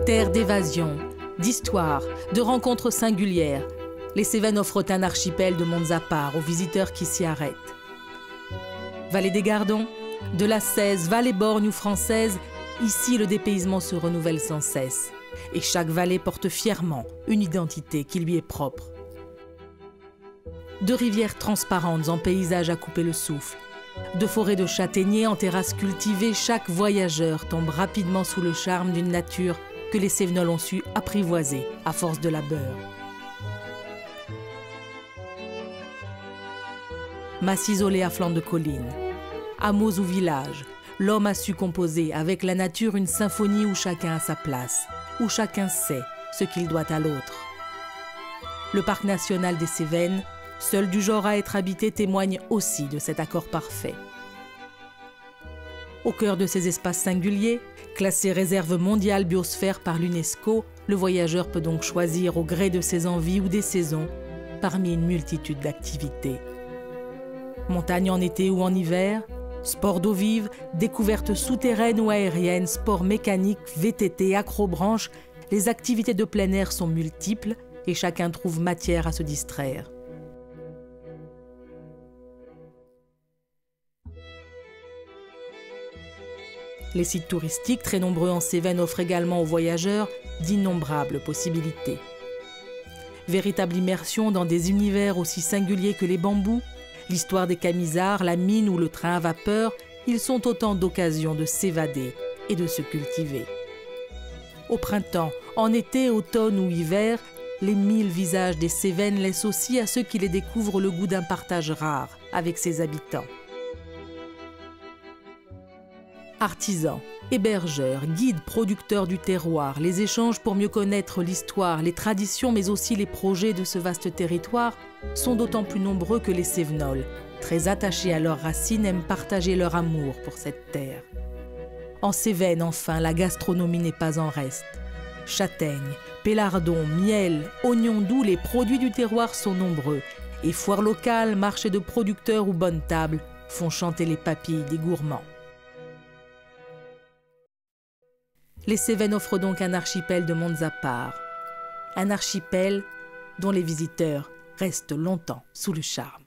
Terre d'évasion, d'histoire, de rencontres singulières, les Cévennes offrent un archipel de mondes à part aux visiteurs qui s'y arrêtent. Vallée des Gardons, de la Cèze, vallée borgne ou française, ici le dépaysement se renouvelle sans cesse. Et chaque vallée porte fièrement une identité qui lui est propre. De rivières transparentes en paysages à couper le souffle, de forêts de châtaigniers en terrasses cultivées, chaque voyageur tombe rapidement sous le charme d'une nature que les Cévenols ont su apprivoiser à force de labeur. Masse isolée à flanc de collines, hameaux ou villages, l'homme a su composer avec la nature une symphonie où chacun a sa place, où chacun sait ce qu'il doit à l'autre. Le parc national des Cévennes, seul du genre à être habité, témoigne aussi de cet accord parfait. Au cœur de ces espaces singuliers, classés réserve mondiale biosphère par l'UNESCO, le voyageur peut donc choisir au gré de ses envies ou des saisons, parmi une multitude d'activités. Montagne en été ou en hiver, sport d'eau vive, découvertes souterraines ou aériennes, sport mécanique, VTT, acrobranche, les activités de plein air sont multiples et chacun trouve matière à se distraire. Les sites touristiques, très nombreux en Cévennes, offrent également aux voyageurs d'innombrables possibilités. Véritable immersion dans des univers aussi singuliers que les bambous, l'histoire des Camisards, la mine ou le train à vapeur, ils sont autant d'occasions de s'évader et de se cultiver. Au printemps, en été, automne ou hiver, les 1000 visages des Cévennes laissent aussi à ceux qui les découvrent le goût d'un partage rare avec ses habitants. Artisans, hébergeurs, guides, producteurs du terroir, les échanges pour mieux connaître l'histoire, les traditions, mais aussi les projets de ce vaste territoire sont d'autant plus nombreux que les Cévenols, très attachés à leurs racines, aiment partager leur amour pour cette terre. En Cévennes, enfin, la gastronomie n'est pas en reste. Châtaignes, pélardons, miel, oignons doux, les produits du terroir sont nombreux. Et foires locales, marchés de producteurs ou bonnes tables font chanter les papilles des gourmands. Les Cévennes offrent donc un archipel de mondes à part. Un archipel dont les visiteurs restent longtemps sous le charme.